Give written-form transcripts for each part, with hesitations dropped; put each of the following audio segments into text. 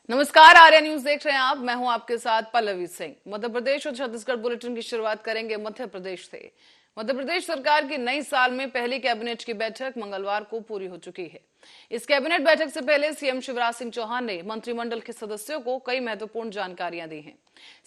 नमस्कार, आर्या न्यूज देख रहे हैं आप। मैं हूं आपके साथ पल्लवी सिंह। मध्य प्रदेश और छत्तीसगढ़ बुलेटिन की शुरुआत करेंगे मध्य प्रदेश से। मध्य प्रदेश सरकार की नई साल में पहली कैबिनेट की बैठक मंगलवार को पूरी हो चुकी है। इस कैबिनेट बैठक से पहले सीएम शिवराज सिंह चौहान ने मंत्रिमंडल के सदस्यों को कई महत्वपूर्ण जानकारियां दी हैं।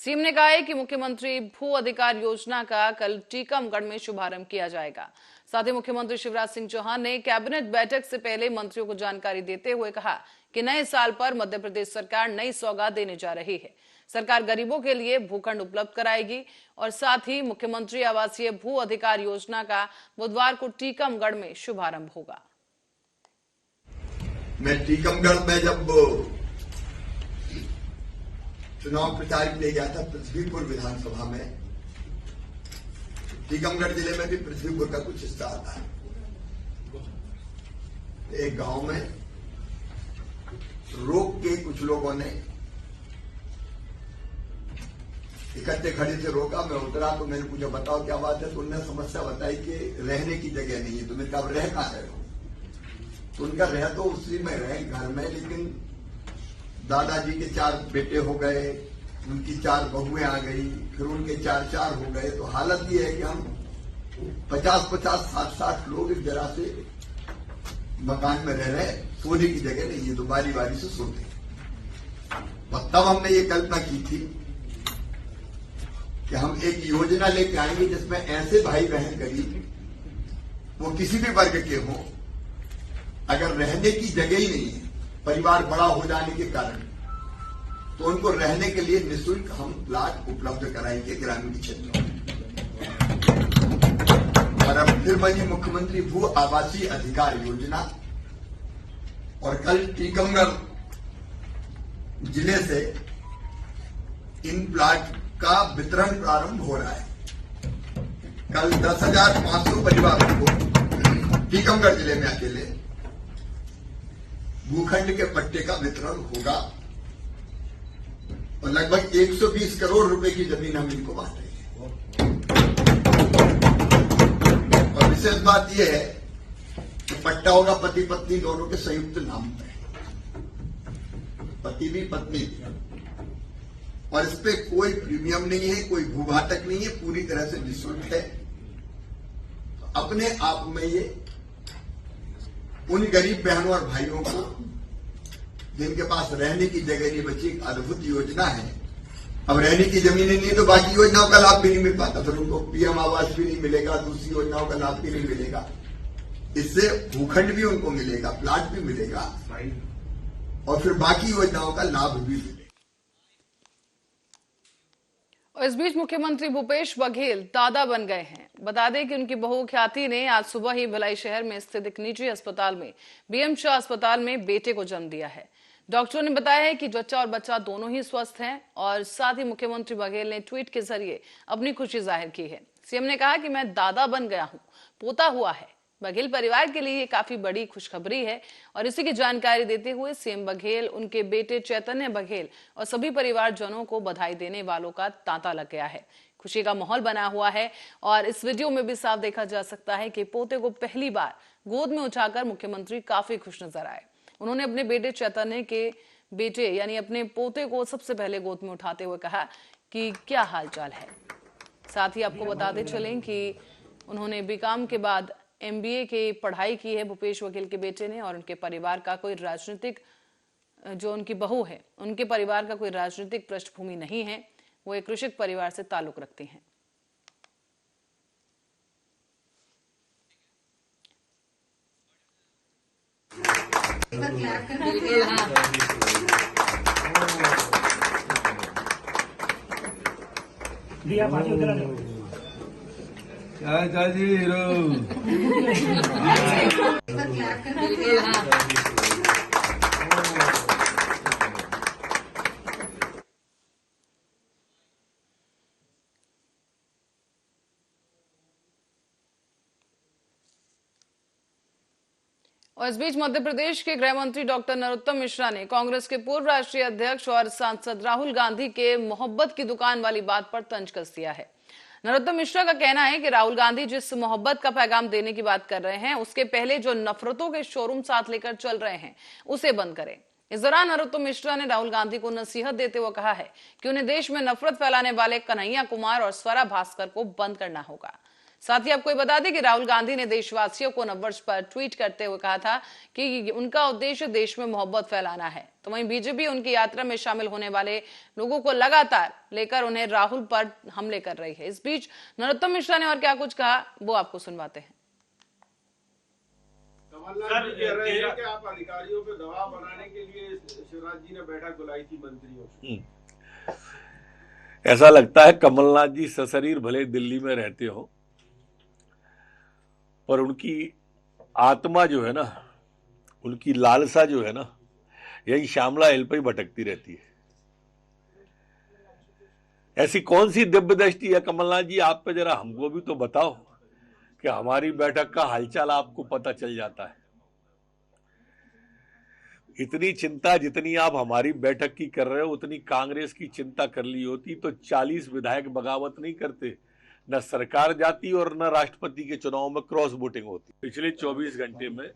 सीएम ने कहा है कि मुख्यमंत्री भू अधिकार योजना का कल टीकमगढ़ में शुभारंभ किया जाएगा। साथ ही मुख्यमंत्री शिवराज सिंह चौहान ने कैबिनेट बैठक से पहले मंत्रियों को जानकारी देते हुए कहा कि नए साल पर मध्य प्रदेश सरकार नई सौगात देने जा रही है। सरकार गरीबों के लिए भूखंड उपलब्ध कराएगी और साथ ही मुख्यमंत्री आवासीय भू अधिकार योजना का बुधवार को टीकमगढ़ में शुभारंभ होगा। मैं टीकमगढ़ में जब चुनाव प्रचार के लिए गया था पृथ्वीपुर विधानसभा में, टीकमगढ़ जिले में भी पृथ्वीपुर का कुछ हिस्सा आता है। एक गांव में रोक के कुछ लोगों ने इकट्ठे खड़े से रोका। मैं उतरा तो मैंने पूछा बताओ क्या बात है। तो उन्होंने समस्या बताई कि रहने की जगह नहीं है। तो मैंने कहा रह कहां रहे हो? तो उनका रह तो उसी में रहे घर में, लेकिन दादाजी के 4 बेटे हो गए, उनकी 4 बहुएं आ गई, फिर उनके 4 हो गए। तो हालत ये है कि हम 50-50, 60-60 लोग एक जरा से मकान में रह रहे, सोने की जगह नहीं है, तो बारी बारी से सोते। और तब हमने ये कल्पना की थी कि हम एक योजना लेके आएंगे जिसमें ऐसे भाई बहन गरीब, वो किसी भी वर्ग के हों, अगर रहने की जगह ही नहीं है, परिवार बड़ा हो जाने के कारण, तो उनको रहने के लिए निःशुल्क हम प्लाट उपलब्ध कराएंगे ग्रामीण क्षेत्रों में। और अब फिर बनी मुख्यमंत्री भू आवासीय अधिकार योजना, और कल टीकमगढ़ जिले से इन प्लाट का वितरण प्रारंभ हो रहा है। कल 10,500 परिवारों को टीकमगढ़ जिले में अकेले भूखंड के पट्टे का वितरण होगा और लगभग 120 करोड़ रुपए की जमीन हम इनको बांटेंगे। और विशेष बात यह है कि पट्टा होगा पति पत्नी दोनों के संयुक्त नाम पे, पति भी पत्नी भी, और इस पे कोई प्रीमियम नहीं है, कोई भूभाटक नहीं है, पूरी तरह से निःशुल्क है। तो अपने आप में ये उन गरीब बहनों और भाइयों को जिनके पास रहने की जगह नहीं बची, एक अद्भुत योजना है। अब रहने की जमीनें नहीं तो बाकी योजनाओं का लाभ भी नहीं मिल पाता, फिर उनको पीएम आवास भी नहीं मिलेगा, दूसरी योजनाओं का लाभ भी नहीं मिलेगा। इससे भूखंड भी उनको मिलेगा, प्लाट भी मिलेगा और फिर बाकी योजनाओं का लाभ भी मिलेगा। और इस बीच मुख्यमंत्री भूपेश बघेल दादा बन गए हैं। बता दें कि उनकी बहू ख्याति ने आज सुबह ही भिलाई शहर में स्थित एक निजी अस्पताल में बीएम शाह अस्पताल में बेटे को जन्म दिया है। डॉक्टरों ने बताया है कि जच्चा और बच्चा दोनों ही स्वस्थ हैं और साथ ही मुख्यमंत्री बघेल ने ट्वीट के जरिए अपनी खुशी जाहिर की है। सीएम ने कहा कि मैं दादा बन गया हूं, पोता हुआ है। बघेल परिवार के लिए ये काफी बड़ी खुशखबरी है और इसी की जानकारी देते हुए सीएम बघेल, उनके बेटे चैतन्य बघेल और सभी परिवारजनों को बधाई देने वालों का तांता लग गया है। खुशी का माहौल बना हुआ है और इस वीडियो में भी साफ देखा जा सकता है कि पोते को पहली बार गोद में उठाकर मुख्यमंत्री काफी खुश नजर आए। उन्होंने अपने बेटे चैतन्य के बेटे यानी अपने पोते को सबसे पहले गोद में उठाते हुए कहा कि क्या हालचाल है। साथ ही आपको बताते चलें कि उन्होंने बीकॉम के बाद एमबीए की पढ़ाई की है भूपेश बघेल के बेटे ने, और उनके परिवार का कोई राजनीतिक, जो उनकी बहू है उनके परिवार का कोई राजनीतिक पृष्ठभूमि नहीं है, वो एक कृषक परिवार से ताल्लुक रखती हैं। चाची हीरो और इस बीच मध्य प्रदेश के गृह मंत्री डॉक्टर नरोत्तम मिश्रा ने कांग्रेस के पूर्व राष्ट्रीय अध्यक्ष और सांसद राहुल गांधी के मोहब्बत की दुकान वाली बात पर तंज कस दिया है। नरोत्तम मिश्रा का कहना है कि राहुल गांधी जिस मोहब्बत का पैगाम देने की बात कर रहे हैं, उसके पहले जो नफरतों के शोरूम साथ लेकर चल रहे हैं उसे बंद करें। इस दौरान नरोत्तम मिश्रा ने राहुल गांधी को नसीहत देते हुए कहा है कि उन्हें देश में नफरत फैलाने वाले कन्हैया कुमार और स्वरा भास्कर को बंद करना होगा। साथ ही आपको बता दें कि राहुल गांधी ने देशवासियों को नववर्ष पर ट्वीट करते हुए कहा था कि उनका उद्देश्य देश में मोहब्बत फैलाना है। तो वहीं बीजेपी उनकी यात्रा में शामिल होने वाले लोगों को लगातार लेकर उन्हें राहुल पर हमले कर रही है। इस बीच नरोत्तम मिश्रा ने और क्या कुछ कहा वो आपको सुनवाते हैं। कमलनाथ जी कह रहे हैं कि आप अधिकारियों पे दबाव बनाने के लिए शिवराज जी ने बैठक बुलाई थी मंत्रियों से। ऐसा लगता है कमलनाथ जी सशरीर भले दिल्ली में रहते हो पर उनकी आत्मा जो है ना, उनकी लालसा जो है ना, यही श्यामला हिल पर ही भटकती रहती है। ऐसी कौन सी दिव्य दृष्टि है कमलनाथ जी आप पे, जरा हमको भी तो बताओ कि हमारी बैठक का हालचाल आपको पता चल जाता है। इतनी चिंता जितनी आप हमारी बैठक की कर रहे हो उतनी कांग्रेस की चिंता कर ली होती तो 40 विधायक बगावत नहीं करते, न सरकार जाती और न राष्ट्रपति के चुनाव में क्रॉस वोटिंग होती। पिछले 24 घंटे में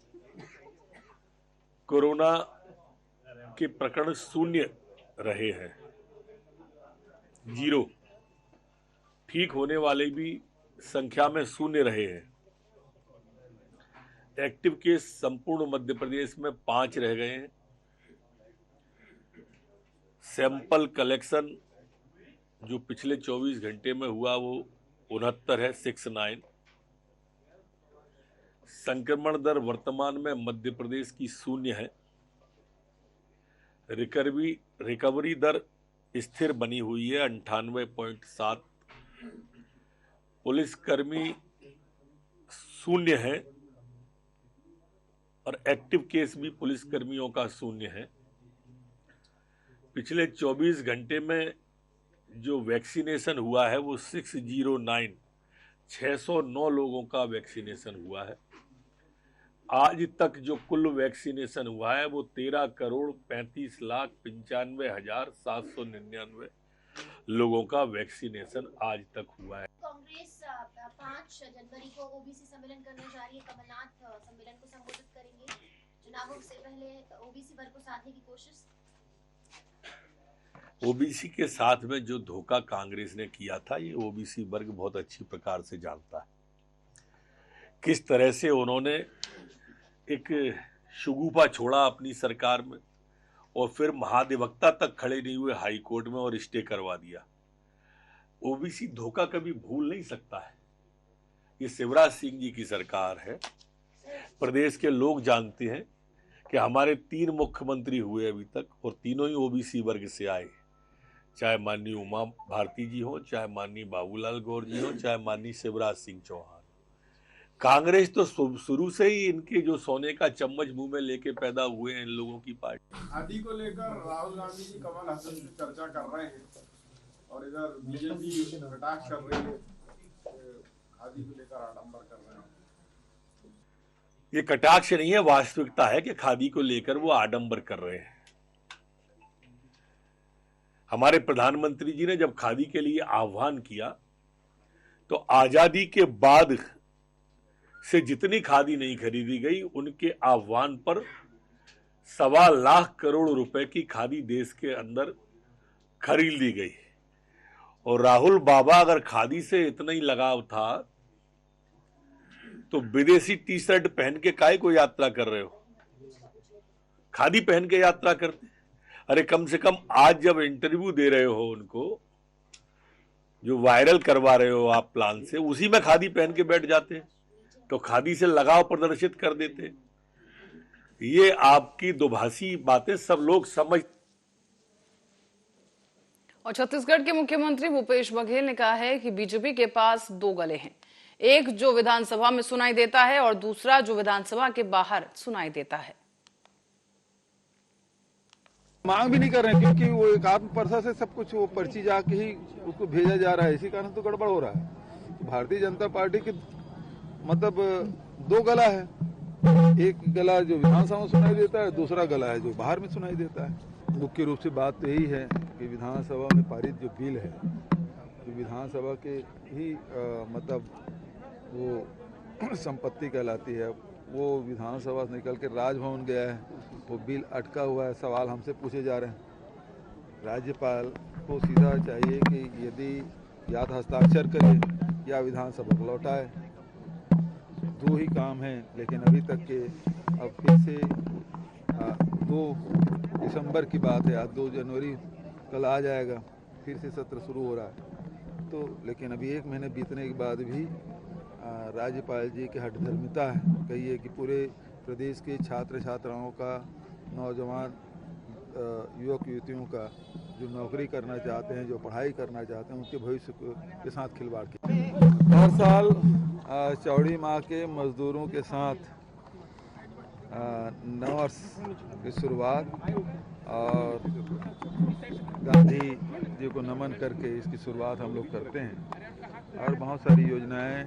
कोरोना के प्रकरण शून्य रहे हैं, 0। ठीक होने वाले भी संख्या में शून्य रहे हैं। एक्टिव केस संपूर्ण मध्य प्रदेश में 5 रह गए हैं। सैंपल कलेक्शन जो पिछले 24 घंटे में हुआ वो 69 है, 69। संक्रमण दर वर्तमान में मध्य प्रदेश की 0 है। रिकवरी दर स्थिर बनी हुई है 98.7। पुलिसकर्मी 0 है और एक्टिव केस भी पुलिसकर्मियों का 0 है। पिछले 24 घंटे में जो वैक्सीनेशन हुआ है वो 609 लोगों का वैक्सीनेशन हुआ है। आज तक जो कुल वैक्सीनेशन हुआ है वो 13,35,95,799 लोगों का वैक्सीनेशन आज तक हुआ है। कांग्रेस 5 जनवरी को ओबीसी सम्मेलन करने जा रही है। कमलनाथ सम्मेलन को संबोधित करेंगे। चुनावों से पहले ओबीसी वर्ग को साधने की कोशिश। ओबीसी के साथ में जो धोखा कांग्रेस ने किया था ये ओबीसी वर्ग बहुत अच्छी प्रकार से जानता है। किस तरह से उन्होंने एक शगुफा छोड़ा अपनी सरकार में और फिर महाधिवक्ता तक खड़े नहीं हुए हाई कोर्ट में और स्टे करवा दिया। ओबीसी धोखा कभी भूल नहीं सकता है। ये शिवराज सिंह जी की सरकार है। प्रदेश के लोग जानते हैं कि हमारे 3 मुख्यमंत्री हुए अभी तक और तीनों ही ओबीसी वर्ग से आए, चाहे माननीय उमा भारती जी हो, चाहे माननीय बाबूलाल गौर जी हो, चाहे माननीय शिवराज सिंह चौहान। कांग्रेस तो शुरू से ही इनके जो सोने का चम्मच मुंह में लेके पैदा हुए हैं इन लोगों की पार्टी। खादी को लेकर राहुल गांधी जी कमल हसन से चर्चा कर रहे हैं और इधर बीजेपी कटाक्ष कर रही है, खादी को लेकर आडंबर कर रहे हैं। ये कटाक्ष नहीं है, वास्तविकता है कि खादी को लेकर वो आडंबर कर रहे हैं। हमारे प्रधानमंत्री जी ने जब खादी के लिए आह्वान किया तो आजादी के बाद से जितनी खादी नहीं खरीदी गई उनके आह्वान पर 1.25 लाख करोड़ रुपए की खादी देश के अंदर खरीद ली गई। और राहुल बाबा अगर खादी से इतना ही लगाव था तो विदेशी टी शर्ट पहन के काहे को यात्रा कर रहे हो, खादी पहन के यात्रा करते। अरे कम से कम आज जब इंटरव्यू दे रहे हो उनको, जो वायरल करवा रहे हो आप प्लान से, उसी में खादी पहन के बैठ जाते तो खादी से लगाव प्रदर्शित कर देते। ये आपकी दुभाषी बातें सब लोग समझ। और छत्तीसगढ़ के मुख्यमंत्री भूपेश बघेल ने कहा है कि बीजेपी के पास 2 गले हैं, एक जो विधानसभा में सुनाई देता है और दूसरा जो विधानसभा के बाहर सुनाई देता है। मांग भी नहीं कर रहे हैं क्योंकि वो एक आत्म परसा से सब कुछ वो पर्ची जाके ही उसको भेजा जा रहा है, इसी कारण तो गड़बड़ हो रहा है। तो भारतीय जनता पार्टी की मतलब 2 गला है, एक गला जो विधानसभा में सुनाई देता है, दूसरा गला है जो बाहर में सुनाई देता है। मुख्य रूप से बात तो यही है कि विधानसभा में पारित जो बिल है तो विधानसभा के ही मतलब वो संपत्ति कहलाती है, वो विधानसभा से निकल के राजभवन गया है, वो बिल अटका हुआ है, सवाल हमसे पूछे जा रहे हैं। राज्यपाल को सीधा चाहिए कि यदि या तो हस्ताक्षर करे या विधानसभा को लौटाए, दो ही काम है। लेकिन अभी तक के अब फिर से 2 दिसंबर की बात है, आज 2 जनवरी, कल आ जाएगा, फिर से सत्र शुरू हो रहा है। तो लेकिन अभी 1 महीने बीतने के बाद भी राज्यपाल जी की हठधर्मिता है, कहिए कि पूरे प्रदेश के छात्र छात्राओं का, नौजवान युवक युवतियों का जो नौकरी करना चाहते हैं, जो पढ़ाई करना चाहते हैं, उनके भविष्य के साथ खिलवाड़ किया। हर साल चौड़ी माह के मजदूरों के साथ नववर्ष की शुरुआत और गांधी जी को नमन करके इसकी शुरुआत हम लोग करते हैं। और बहुत सारी योजनाएं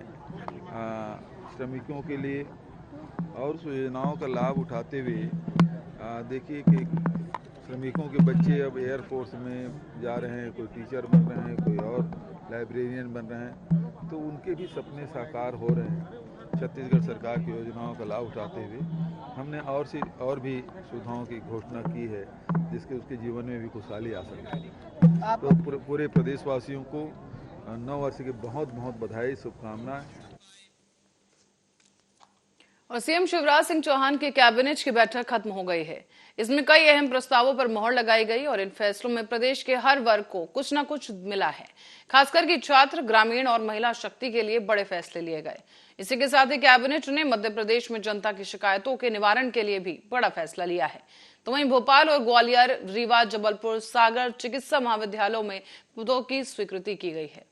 श्रमिकों के लिए, और उस योजनाओं का लाभ उठाते हुए देखिए कि श्रमिकों के बच्चे अब एयरफोर्स में जा रहे हैं, कोई टीचर बन रहे हैं, कोई और लाइब्रेरियन बन रहे हैं, तो उनके भी सपने साकार हो रहे हैं। छत्तीसगढ़ सरकार की योजनाओं का लाभ उठाते हुए हमने और भी सुविधाओं की घोषणा की है, जिसके उसके जीवन में भी खुशहाली आ सके। तो पूरे प्रदेशवासियों को नव वर्ष की बहुत बहुत बधाई, शुभकामनाएं। और सीएम शिवराज सिंह चौहान की कैबिनेट की बैठक खत्म हो गई है। इसमें कई अहम प्रस्तावों पर मोहर लगाई गई और इन फैसलों में प्रदेश के हर वर्ग को कुछ न कुछ मिला है। खासकर कि छात्र, ग्रामीण और महिला शक्ति के लिए बड़े फैसले लिए गए। इसी के साथ ही कैबिनेट ने मध्य प्रदेश में जनता की शिकायतों के निवारण के लिए भी बड़ा फैसला लिया है। तो वहीं भोपाल और ग्वालियर, रीवा, जबलपुर, सागर चिकित्सा महाविद्यालयों में पदों की स्वीकृति की गई है।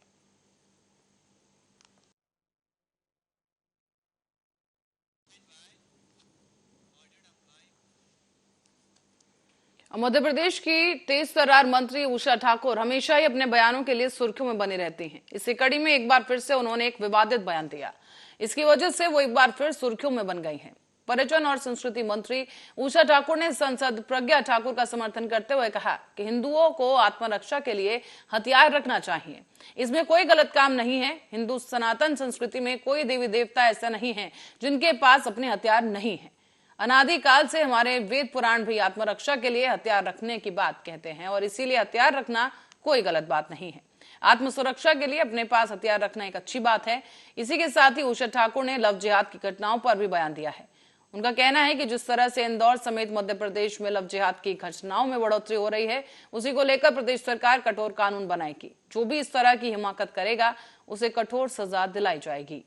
मध्य प्रदेश की तेज तर्रार मंत्री उषा ठाकुर हमेशा ही अपने बयानों के लिए सुर्खियों में बनी रहती हैं। इसी कड़ी में एक बार फिर से उन्होंने एक विवादित बयान दिया। इसकी वजह से वो एक बार फिर सुर्खियों में बन गई हैं। पर्यटन और संस्कृति मंत्री उषा ठाकुर ने सांसद प्रज्ञा ठाकुर का समर्थन करते हुए कहा कि हिंदुओं को आत्मरक्षा के लिए हथियार रखना चाहिए। इसमें कोई गलत काम नहीं है। हिंदू सनातन संस्कृति में कोई देवी देवता ऐसा नहीं है जिनके पास अपने हथियार नहीं है। अनादिकाल से हमारे वेद पुराण भी आत्मरक्षा के लिए हथियार रखने की बात कहते हैं और इसीलिए हथियार रखना कोई गलत बात नहीं है। आत्मसुरक्षा के लिए अपने पास हथियार रखना एक अच्छी बात है। इसी के साथ ही उषा ठाकुर ने लव जिहाद की घटनाओं पर भी बयान दिया है। उनका कहना है कि जिस तरह से इंदौर समेत मध्य प्रदेश में लव जिहाद की घटनाओं में बढ़ोतरी हो रही है, उसी को लेकर प्रदेश सरकार कठोर कानून बनाएगी। जो भी इस तरह की हिमाकत करेगा उसे कठोर सजा दिलाई जाएगी।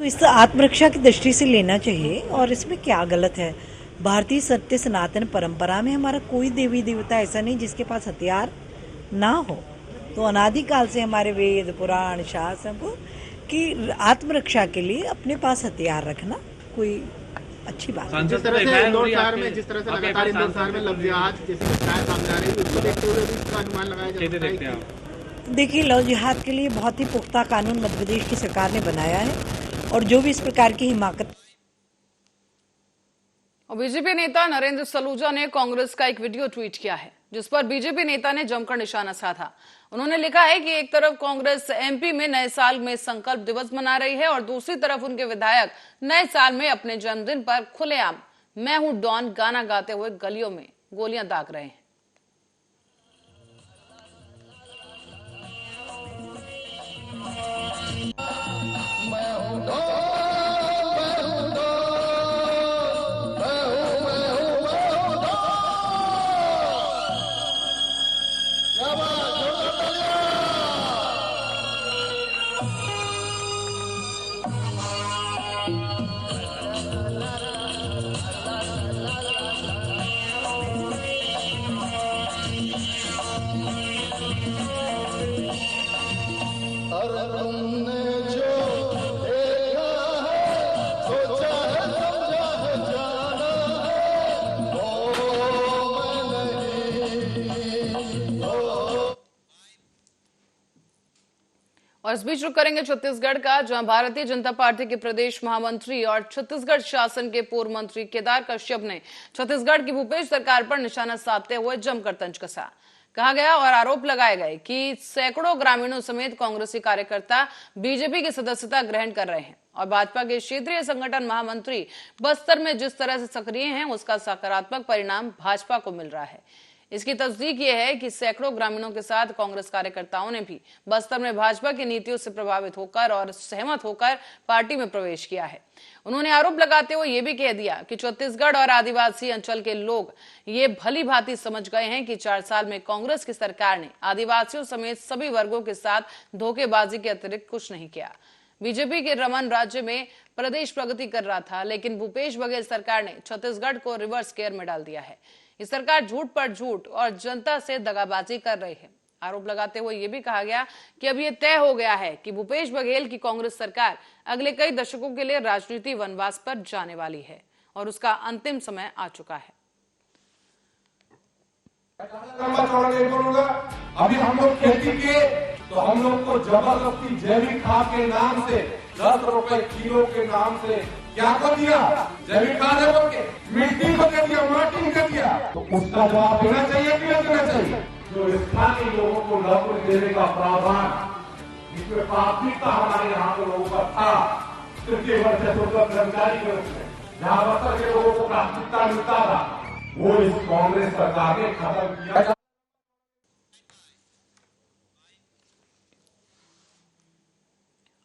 तो इस आत्मरक्षा की दृष्टि से लेना चाहिए और इसमें क्या गलत है। भारतीय सत्य सनातन परंपरा में हमारा कोई देवी देवता ऐसा नहीं जिसके पास हथियार ना हो। तो अनादिकाल से हमारे वेद पुराण शास्त्र को कि आत्मरक्षा के लिए अपने पास हथियार रखना कोई अच्छी बात है। जिस तरह से इंदौर शहर में लगातार इंदौर शहर में लव जिहाद जैसी घटनाएं सामने आ रही है, उसको देखते हुए भी इसका अनुमान लगाया जा सकता है। देखिए, लव जिहाद के लिए बहुत ही पुख्ता कानून मध्य प्रदेश की सरकार ने बनाया है और जो भी इस प्रकार की हिमाकत। और बीजेपी नेता नरेंद्र सलूजा ने कांग्रेस का एक वीडियो ट्वीट किया है जिस पर बीजेपी नेता ने जमकर निशाना साधा। उन्होंने लिखा है कि एक तरफ कांग्रेस एमपी में नए साल में संकल्प दिवस मना रही है और दूसरी तरफ उनके विधायक नए साल में अपने जन्मदिन पर खुलेआम मैं हूं डॉन गाना गाते हुए गलियों में गोलियां दाग रहे हैं। और इस बीच रुक करेंगे छत्तीसगढ़ का, जहां भारतीय जनता पार्टी के प्रदेश महामंत्री और छत्तीसगढ़ शासन के पूर्व मंत्री केदार कश्यप ने छत्तीसगढ़ की भूपेश सरकार पर निशाना साधते हुए जमकर तंज कसा। कहा गया और आरोप लगाए गए कि सैकड़ों ग्रामीणों समेत कांग्रेसी कार्यकर्ता बीजेपी की सदस्यता ग्रहण कर रहे हैं। और भाजपा के क्षेत्रीय संगठन महामंत्री बस्तर में जिस तरह से सक्रिय हैं, उसका सकारात्मक परिणाम भाजपा को मिल रहा है। इसकी तस्दीक ये है कि सैकड़ों ग्रामीणों के साथ कांग्रेस कार्यकर्ताओं ने भी बस्तर में भाजपा की नीतियों से प्रभावित होकर और सहमत होकर पार्टी में प्रवेश किया है। उन्होंने आरोप लगाते हुए ये भी कह दिया कि छत्तीसगढ़ और आदिवासी अंचल के लोग ये भली भांति समझ गए हैं कि 4 साल में कांग्रेस की सरकार ने आदिवासियों समेत सभी वर्गों के साथ धोखेबाजी के अतिरिक्त कुछ नहीं किया। बीजेपी के रमन राज्य में प्रदेश प्रगति कर रहा था, लेकिन भूपेश बघेल सरकार ने छत्तीसगढ़ को रिवर्स गियर में डाल दिया है। ये सरकार झूठ पर झूठ और जनता से दगाबाजी कर रही है। आरोप लगाते हुए ये भी कहा गया कि अब ये तय हो गया है कि भूपेश बघेल की कांग्रेस सरकार अगले कई दशकों के लिए राजनीति वनवास पर जाने वाली है और उसका अंतिम समय आ चुका है। अभी हम लोग खेती किए तो हम लोग को जबरदस्ती जैविक खाद के नाम से 10 रुपए किलो के नाम से क्या कर दिया, जैविक खाद है बोल के मिट्टी को कर दिया, माटी कर दिया। तो उसका जवाब देना चाहिए कि नहीं देना चाहिए? जो स्थानीय लोगों को नौकरी देने का प्रावधान, जिसमें प्राथमिकता हमारे यहाँ के लोगों का था, तृतीय वर्ग से कर्मचारी के रूप में जहाँ बस्तर के लोगों को प्राथमिकता मिलता था, वो इस कांग्रेस सरकार ने खत्म किया।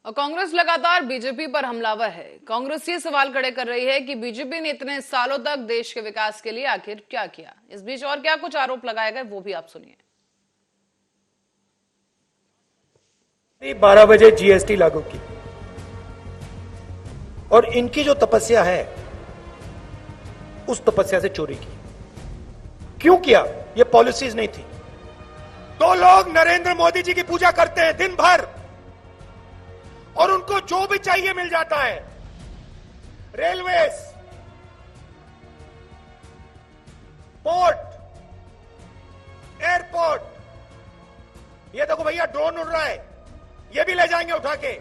और कांग्रेस लगातार बीजेपी पर हमलावर है। कांग्रेस ये सवाल खड़े कर रही है कि बीजेपी ने इतने सालों तक देश के विकास के लिए आखिर क्या किया। इस बीच और क्या कुछ आरोप लगाए गए वो भी आप सुनिए। 12 बजे जीएसटी लागू की और इनकी जो तपस्या है उस तपस्या से चोरी की। क्यों किया? ये पॉलिसीज नहीं थी। तो लोग नरेंद्र मोदी जी की पूजा करते हैं दिन भर और उनको जो भी चाहिए मिल जाता है। रेलवेज, पोर्ट, एयरपोर्ट, ये देखो भैया ड्रोन उड़ रहा है, ये भी ले जाएंगे उठा के।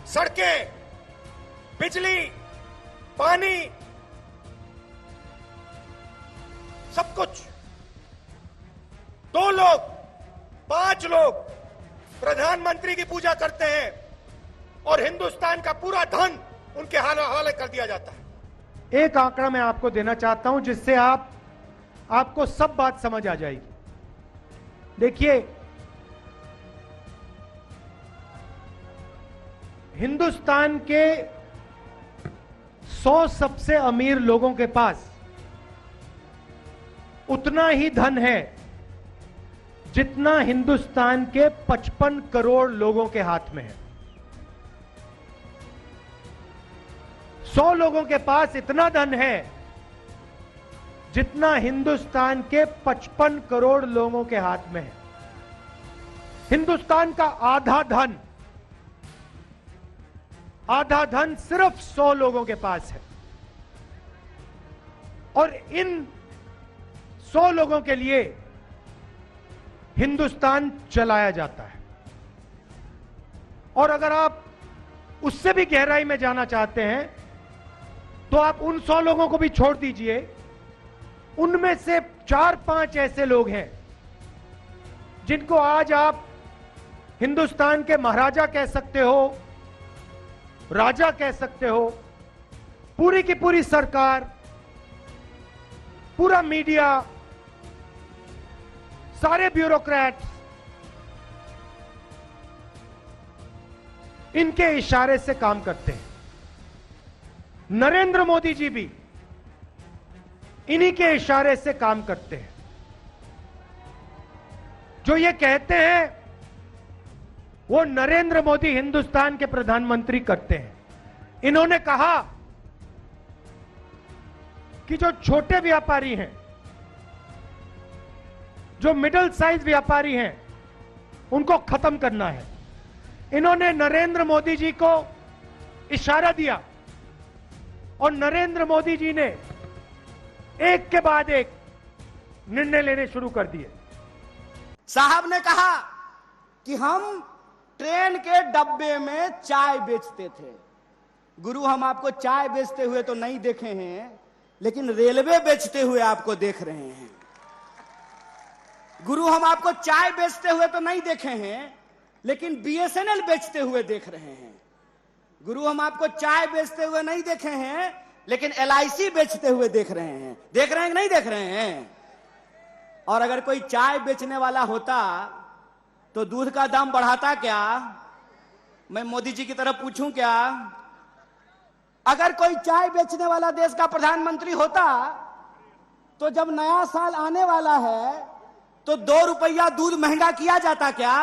सड़कें, बिजली, पानी, सब कुछ। 2 लोग, 5 लोग प्रधानमंत्री की पूजा करते हैं और हिंदुस्तान का पूरा धन उनके हवाले कर दिया जाता है। एक आंकड़ा मैं आपको देना चाहता हूं जिससे आपको सब बात समझ आ जाएगी। देखिए, हिंदुस्तान के 100 सबसे अमीर लोगों के पास उतना ही धन है जितना हिंदुस्तान के 55 करोड़ लोगों के हाथ में है। 100 लोगों के पास इतना धन है जितना हिंदुस्तान के 55 करोड़ लोगों के हाथ में है। हिंदुस्तान का आधा धन सिर्फ 100 लोगों के पास है और इन 100 लोगों के लिए हिंदुस्तान चलाया जाता है। और अगर आप उससे भी गहराई में जाना चाहते हैं तो आप उन 100 लोगों को भी छोड़ दीजिए। उनमें से 4-5 ऐसे लोग हैं जिनको आज आप हिंदुस्तान के महाराजा कह सकते हो, राजा कह सकते हो। पूरी की पूरी सरकार, पूरा मीडिया, सारे ब्यूरोक्रेट्स इनके इशारे से काम करते हैं। नरेंद्र मोदी जी भी इन्हीं के इशारे से काम करते हैं। जो ये कहते हैं वो नरेंद्र मोदी हिंदुस्तान के प्रधानमंत्री करते हैं। इन्होंने कहा कि जो छोटे व्यापारी हैं, जो मिडिल साइज व्यापारी हैं, उनको खत्म करना है। इन्होंने नरेंद्र मोदी जी को इशारा दिया और नरेंद्र मोदी जी ने एक के बाद एक निर्णय लेने शुरू कर दिए। साहब ने कहा कि हम ट्रेन के डब्बे में चाय बेचते थे। गुरु, हम आपको चाय बेचते हुए तो नहीं देखे हैं, लेकिन रेलवे बेचते हुए आपको देख रहे हैं। गुरु, हम आपको चाय बेचते हुए तो नहीं देखे हैं, लेकिन बीएसएनएल बेचते हुए देख रहे हैं। गुरु, हम आपको चाय बेचते हुए नहीं देखे हैं, लेकिन एलआईसी बेचते हुए देख रहे हैं। देख रहे हैं कि नहीं देख रहे हैं? और अगर कोई चाय बेचने वाला होता तो दूध का दाम बढ़ाता क्या? मैं मोदी जी की तरफ पूछूं क्या? अगर कोई चाय बेचने वाला देश का प्रधानमंत्री होता तो जब नया साल आने वाला है तो 2 रुपया दूध महंगा किया जाता क्या?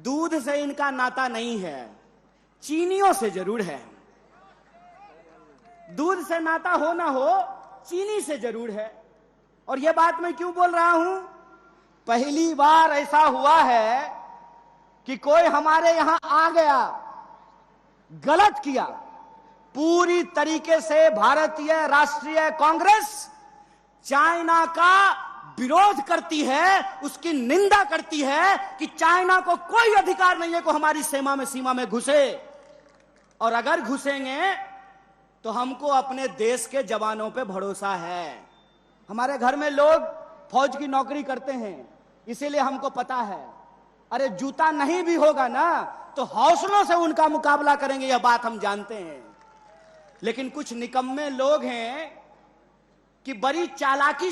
दूध से इनका नाता नहीं है, चीनियों से जरूर है। दूध से नाता हो ना हो, चीनी से जरूर है। और यह बात मैं क्यों बोल रहा हूं? पहली बार ऐसा हुआ है कि कोई हमारे यहां आ गया, गलत किया। पूरी तरीके से भारतीय राष्ट्रीय कांग्रेस चाइना का विरोध करती है, उसकी निंदा करती है कि चाइना को कोई अधिकार नहीं है कि हमारी सीमा में घुसे। और अगर घुसेंगे तो हमको अपने देश के जवानों पे भरोसा है। हमारे घर में लोग फौज की नौकरी करते हैं, इसीलिए हमको पता है। अरे जूता नहीं भी होगा ना तो हौसलों से उनका मुकाबला करेंगे, यह बात हम जानते हैं। लेकिन कुछ निकम्मे लोग हैं कि बड़ी चालाकी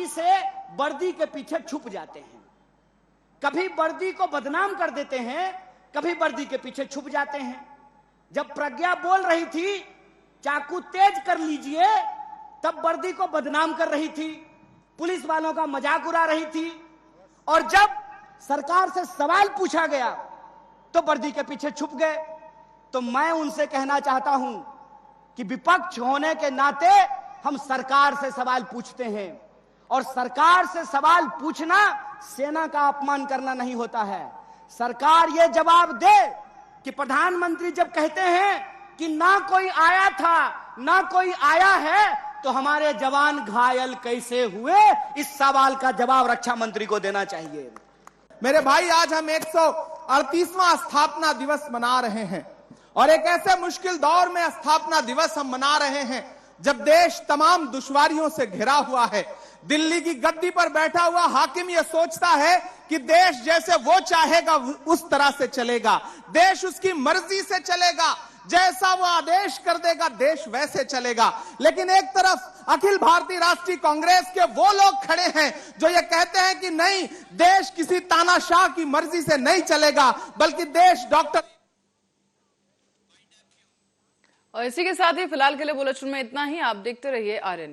से वर्दी के पीछे छुप जाते हैं। कभी वर्दी को बदनाम कर देते हैं, कभी वर्दी के पीछे छुप जाते हैं। जब प्रज्ञा बोल रही थी चाकू तेज कर लीजिए, तब वर्दी को बदनाम कर रही थी, पुलिस वालों का मजाक उड़ा रही थी। और जब सरकार से सवाल पूछा गया तो वर्दी के पीछे छुप गए। तो मैं उनसे कहना चाहता हूं कि विपक्ष होने के नाते हम सरकार से सवाल पूछते हैं, और सरकार से सवाल पूछना सेना का अपमान करना नहीं होता है। सरकार ये जवाब दे कि प्रधानमंत्री जब कहते हैं कि ना कोई आया था ना कोई आया है, तो हमारे जवान घायल कैसे हुए, इस सवाल का जवाब रक्षा मंत्री को देना चाहिए। मेरे भाई, आज हम 138वां स्थापना दिवस मना रहे हैं, और एक ऐसे मुश्किल दौर में स्थापना दिवस हम मना रहे हैं जब देश तमाम दुश्वारियों से घिरा हुआ है। दिल्ली की गद्दी पर बैठा हुआ हाकिम यह सोचता है कि देश जैसे वो चाहेगा उस तरह से चलेगा, देश उसकी मर्जी से चलेगा, जैसा वो आदेश कर देगा देश वैसे चलेगा। लेकिन एक तरफ अखिल भारतीय राष्ट्रीय कांग्रेस के वो लोग खड़े हैं जो ये कहते हैं कि नहीं, देश किसी तानाशाह की मर्जी से नहीं चलेगा, बल्कि देश डॉक्टर। और इसी के साथ ही फिलहाल के लिए बुलेटिन में इतना ही। आप देखते रहिए आर्यन।